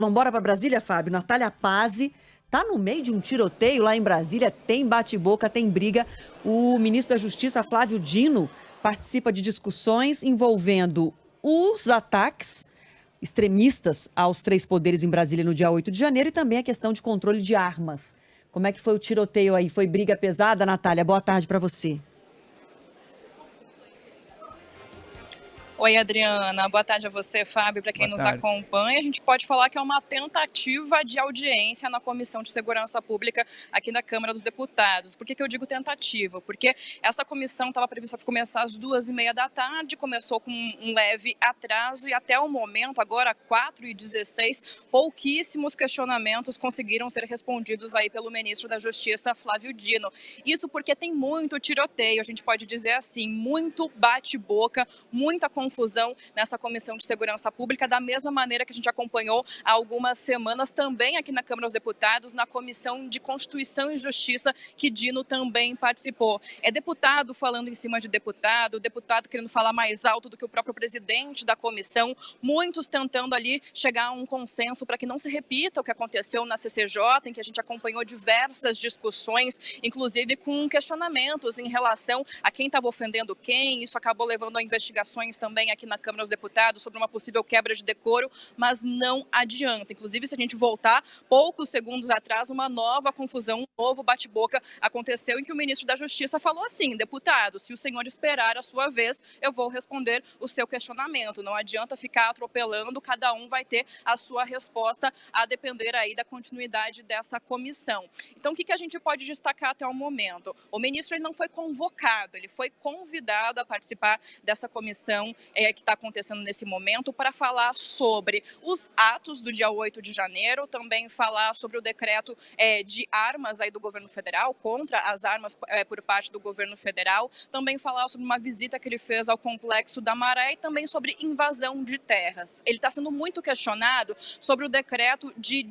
Vamos embora para Brasília, Fábio. Natália Pazzi está no meio de um tiroteio lá em Brasília. Tem bate-boca, tem briga. O ministro da Justiça, Flávio Dino, participa de discussões envolvendo os ataques extremistas aos três poderes em Brasília no dia 8 de janeiro e também a questão de controle de armas. Como é que foi o tiroteio aí? Foi briga pesada, Natália? Boa tarde para você. Oi, Adriana. Boa tarde a você, Fábio, para quem nos acompanha. A gente pode falar que é uma tentativa de audiência na Comissão de Segurança Pública aqui na Câmara dos Deputados. Por que eu digo tentativa? Porque essa comissão estava prevista para começar às 14h30 da tarde, começou com um leve atraso e até o momento, agora 4h16, pouquíssimos questionamentos conseguiram ser respondidos aí pelo ministro da Justiça, Flávio Dino. Isso porque tem muito tiroteio, a gente pode dizer assim, muito bate-boca, muita confusão nessa Comissão de Segurança Pública, da mesma maneira que a gente acompanhou há algumas semanas também aqui na Câmara dos Deputados, na Comissão de Constituição e Justiça, que Dino também participou. É deputado falando em cima de deputado, deputado querendo falar mais alto do que o próprio presidente da comissão, muitos tentando ali chegar a um consenso para que não se repita o que aconteceu na CCJ, em que a gente acompanhou diversas discussões, inclusive com questionamentos em relação a quem estava ofendendo quem. Isso acabou levando a investigações também aqui na Câmara dos Deputados sobre uma possível quebra de decoro, mas não adianta. Inclusive, se a gente voltar poucos segundos atrás, uma nova confusão, um novo bate-boca aconteceu em que o ministro da Justiça falou assim: deputado, se o senhor esperar a sua vez, eu vou responder o seu questionamento. Não adianta ficar atropelando, cada um vai ter a sua resposta a depender aí da continuidade dessa comissão. Então, o que a gente pode destacar até o momento? O ministro ele não foi convocado, ele foi convidado a participar dessa comissão que está acontecendo nesse momento para falar sobre os atos do dia 8 de janeiro, também falar sobre o decreto de armas aí do governo federal, contra as armas por parte do governo federal, também falar sobre uma visita que ele fez ao Complexo da Maré e também sobre invasão de terras. Ele está sendo muito questionado sobre o decreto de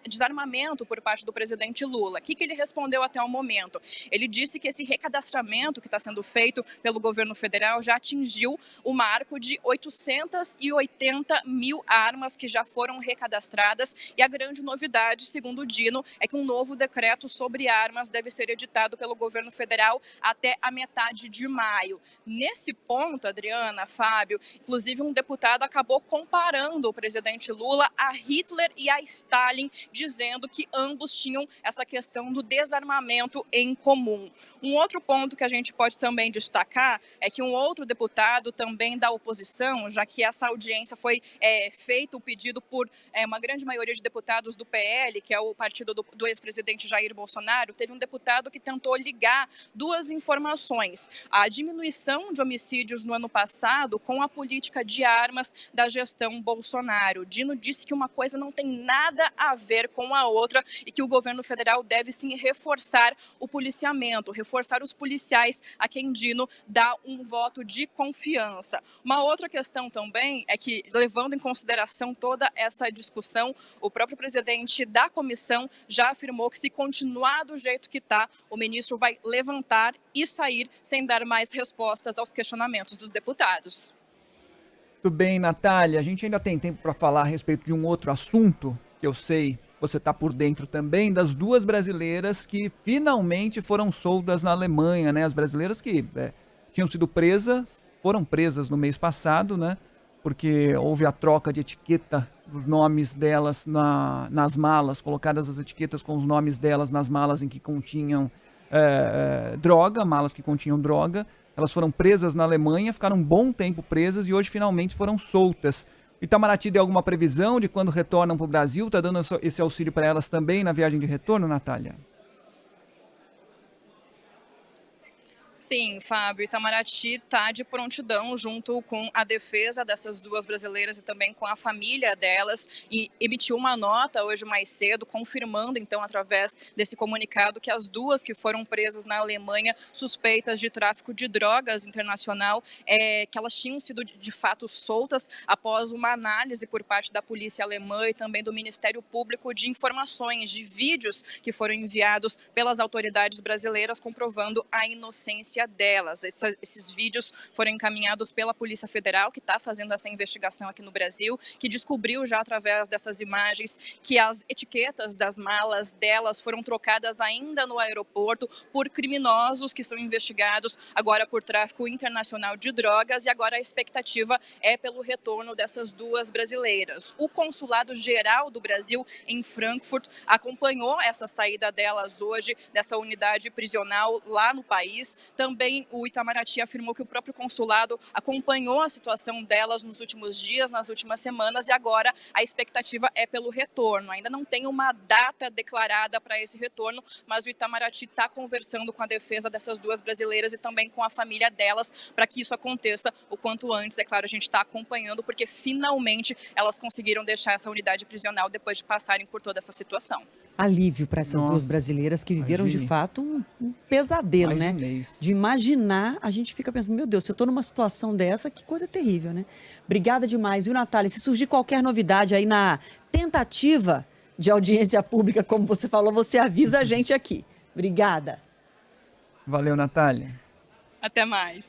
desarmamento por parte do presidente Lula. O que ele respondeu até o momento? Ele disse que esse recadastramento que está sendo feito pelo governo federal já atingiu o marco de 880 mil armas que já foram recadastradas e a grande novidade, segundo o Dino, é que um novo decreto sobre armas deve ser editado pelo governo federal até a metade de maio. Nesse ponto, Adriana, Fábio, inclusive um deputado acabou comparando o presidente Lula a Hitler e a Stalin, dizendo que ambos tinham essa questão do desarmamento em comum. Um outro ponto que a gente pode também destacar é que um outro deputado também da oposição, já que essa audiência foi feita, o pedido por uma grande maioria de deputados do PL, que é o partido do ex-presidente Jair Bolsonaro, teve um deputado que tentou ligar duas informações: a diminuição de homicídios no ano passado com a política de armas da gestão Bolsonaro. Dino disse que uma coisa não tem nada a ver com a outra e que o governo federal deve sim reforçar o policiamento, reforçar os policiais a quem Dino dá um voto de confiança. Uma outra questão também é que, levando em consideração toda essa discussão, o próprio presidente da comissão já afirmou que, se continuar do jeito que está, o ministro vai levantar e sair sem dar mais respostas aos questionamentos dos deputados. Tudo bem, Natália. A gente ainda tem tempo para falar a respeito de um outro assunto, que eu sei você está por dentro também, das duas brasileiras que finalmente foram soltas na Alemanha, né? As brasileiras que tinham sido presas, foram presas no mês passado, né? Porque houve a troca de etiqueta dos nomes delas nas malas, colocadas as etiquetas com os nomes delas nas malas em que continham droga, malas que continham droga. Elas foram presas na Alemanha, ficaram um bom tempo presas e hoje finalmente foram soltas. O Itamaraty deu alguma previsão de quando retornam para o Brasil? Está dando esse auxílio para elas também na viagem de retorno, Natália? Sim, Fábio, Itamaraty está de prontidão junto com a defesa dessas duas brasileiras e também com a família delas, e emitiu uma nota hoje mais cedo confirmando, então, através desse comunicado, que as duas que foram presas na Alemanha suspeitas de tráfico de drogas internacional, que elas tinham sido de fato soltas após uma análise por parte da polícia alemã e também do Ministério Público de informações, de vídeos que foram enviados pelas autoridades brasileiras comprovando a inocência audiência delas. Esses vídeos foram encaminhados pela Polícia Federal, que está fazendo essa investigação aqui no Brasil, que descobriu já através dessas imagens que as etiquetas das malas delas foram trocadas ainda no aeroporto por criminosos que são investigados agora por tráfico internacional de drogas, e agora a expectativa é pelo retorno dessas duas brasileiras. O Consulado Geral do Brasil em Frankfurt acompanhou essa saída delas hoje, dessa unidade prisional lá no país. Também o Itamaraty afirmou que o próprio consulado acompanhou a situação delas nos últimos dias, nas últimas semanas, e agora a expectativa é pelo retorno. Ainda não tem uma data declarada para esse retorno, mas o Itamaraty está conversando com a defesa dessas duas brasileiras e também com a família delas para que isso aconteça o quanto antes. É claro, a gente está acompanhando porque finalmente elas conseguiram deixar essa unidade prisional depois de passarem por toda essa situação. Alívio para essas duas brasileiras que viveram de fato um pesadelo, né? De imaginar, a gente fica pensando, meu Deus, se eu estou numa situação dessa, que coisa terrível, né? Obrigada demais, viu, Natália? Se surgir qualquer novidade aí na tentativa de audiência pública, como você falou, você avisa a gente aqui. Obrigada. Valeu, Natália. Até mais.